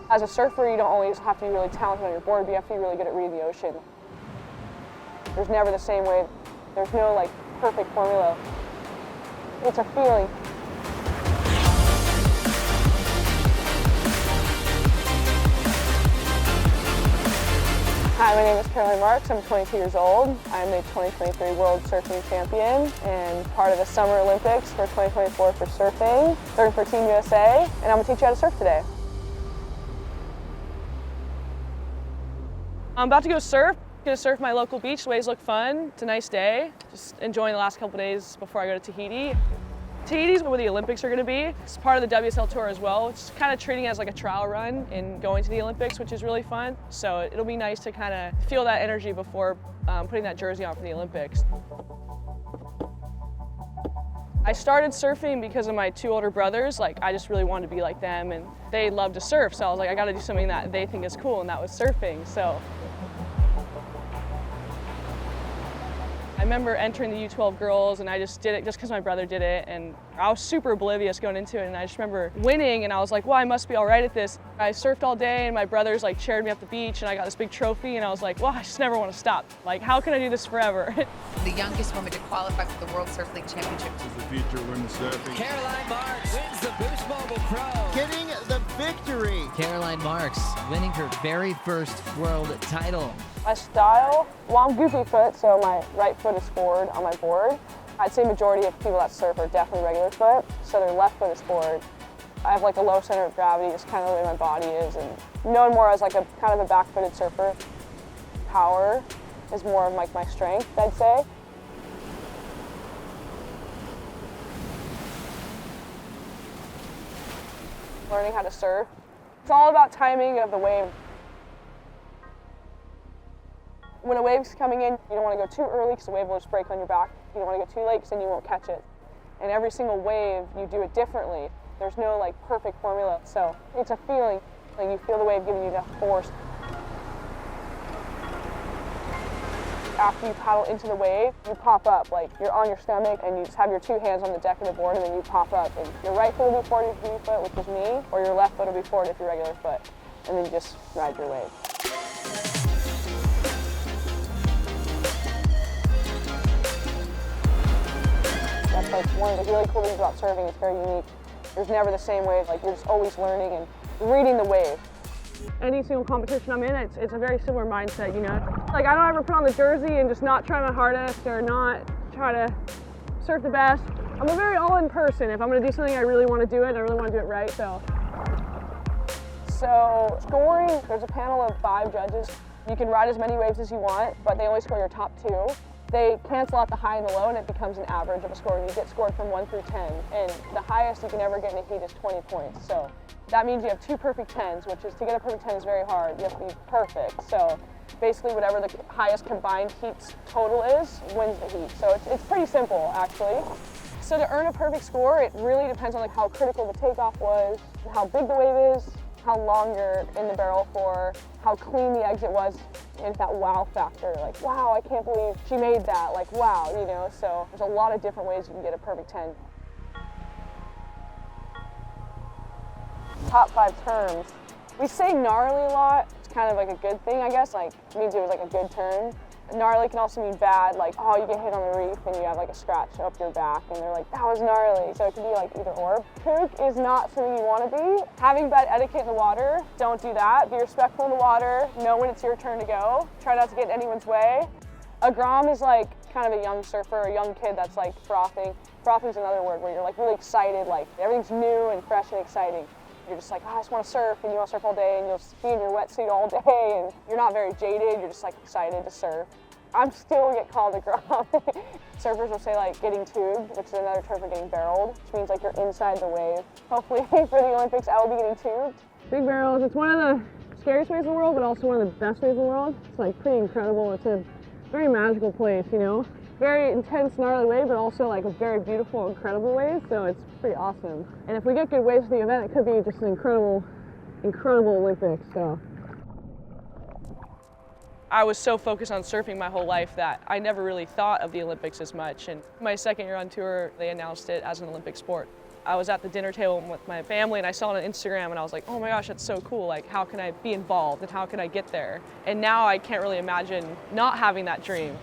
As a surfer, you don't always have to be really talented on your board, but you have to be really good at reading the ocean. There's never the same way. There's no like perfect formula. It's a feeling. Hi, my name is Caroline Marks. I'm 22 years old. I'm the 2023 World Surfing Champion and part of the Summer Olympics for 2024 for surfing. Surfing for Team USA, and I'm gonna teach you how to surf today. I'm about to go surf. I'm gonna surf my local beach. The waves look fun. It's a nice day. Just enjoying the last couple days before I go to Tahiti. Tahiti's where the Olympics are going to be. It's part of the WSL Tour as well. It's kind of treating it as like a trial run in going to the Olympics, which is really fun. So it'll be nice to kind of feel that energy before putting that jersey on for the Olympics. I started surfing because of my two older brothers. Like, I just really wanted to be like them, and they love to surf. So I was like, I got to do something that they think is cool, and that was surfing. So I remember entering the U12 girls, and I just did it just because my brother did it, and I was super oblivious going into it, and I just remember winning, and I was like, well, I must be all right at this. I surfed all day, and my brothers like cheered me up the beach, and I got this big trophy, and I was like, well, I just never want to stop. Like, how can I do this forever? The youngest woman to qualify for the World Surf League Championship. This is the feature women's surfing. Caroline Marks wins the Boost Mobile Pro. Getting the victory. Caroline Marks winning her very first world title. My style, well, I'm goofy foot, so my right foot is forward on my board. I'd say majority of people that surf are definitely regular foot, so their left foot is forward. I have like a low center of gravity, just kind of the way my body is, and known more as like a kind of a back-footed surfer. Power is more of like my strength, I'd say. Learning how to surf. It's all about timing of the wave. When a wave's coming in, you don't want to go too early because the wave will just break on your back. You don't want to go too late because then you won't catch it. And every single wave, you do it differently. There's no like perfect formula. So it's a feeling. Like you feel the wave giving you enough force. After you paddle into the wave, you pop up. Like you're on your stomach and you just have your two hands on the deck of the board and then you pop up. And your right foot will be forward if you're foot, which is me, or your left foot will be forward if you're regular foot. And then you just ride your wave. That's like one of the really cool things about surfing. It's very unique. There's never the same wave. Like you're just always learning and reading the wave. Any single competition I'm in, it's a very similar mindset, you know? Like I don't ever put on the jersey and just not try my hardest or not try to surf the best. I'm a very all-in person. If I'm gonna do something, I really wanna do it and I really wanna do it right, so scoring, there's a panel of 5 judges. You can ride as many waves as you want, but they only score your top 2. They cancel out the high and the low, and it becomes an average of a score. You get scored from 1 through 10, and the highest you can ever get in a heat is 20 points. So that means you have 2 perfect 10s, which is to get a perfect 10 is very hard. You have to be perfect. So basically, whatever the highest combined heats total is wins the heat. So it's pretty simple, actually. So to earn a perfect score, it really depends on like how critical the takeoff was, how big the wave is, how long you're in the barrel for, how clean the exit was, and that wow factor, like, wow, I can't believe she made that, like, wow, you know, so there's a lot of different ways you can get a perfect 10. Top 5 terms. We say gnarly a lot. It's kind of like a good thing, I guess, like, it means it was like a good turn. Gnarly can also mean bad, like, oh, you get hit on the reef and you have like a scratch up your back and they're like, that was gnarly. So it could be like either or. Kook is not something you want to be. Having bad etiquette in the water, don't do that. Be respectful in the water, know when it's your turn to go. Try not to get in anyone's way. A grom is like kind of a young surfer, a young kid that's like frothing. Frothing is another word where you're like really excited, like everything's new and fresh and exciting. You're just like, oh, I just want to surf, and you want to surf all day, and you'll be in your wetsuit all day, and you're not very jaded, you're just like excited to surf. I'm still get called a grom. Surfers will say like getting tubed, which is another term for getting barreled, which means like you're inside the wave. Hopefully for the Olympics, I will be getting tubed. Big barrels, it's one of the scariest waves in the world, but also one of the best waves in the world. It's like pretty incredible. It's a very magical place, you know? Very intense, gnarly wave, but also like a very beautiful, incredible wave, so it's pretty awesome. And if we get good waves for the event, it could be just an incredible Olympics, so. I was so focused on surfing my whole life that I never really thought of the Olympics as much. And my second year on tour, they announced it as an Olympic sport. I was at the dinner table with my family and I saw it on Instagram and I was like, oh my gosh, that's so cool. Like, how can I be involved and how can I get there? And now I can't really imagine not having that dream.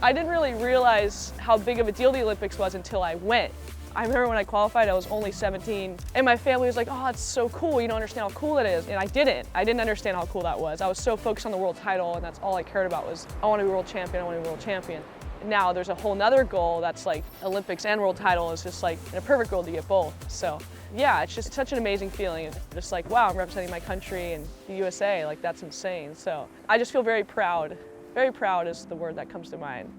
I didn't really realize how big of a deal the Olympics was until I went. I remember when I qualified, I was only 17, and my family was like, oh, that's so cool, you don't understand how cool it is. And I didn't understand how cool that was. I was so focused on the world title, and that's all I cared about was, I want to be world champion, I want to be world champion. And now there's a whole nother goal that's like Olympics and world title is just like in a perfect world to get both. So yeah, it's just such an amazing feeling. It's just like, wow, I'm representing my country and the USA, like that's insane. So I just feel very proud. Very proud is the word that comes to mind.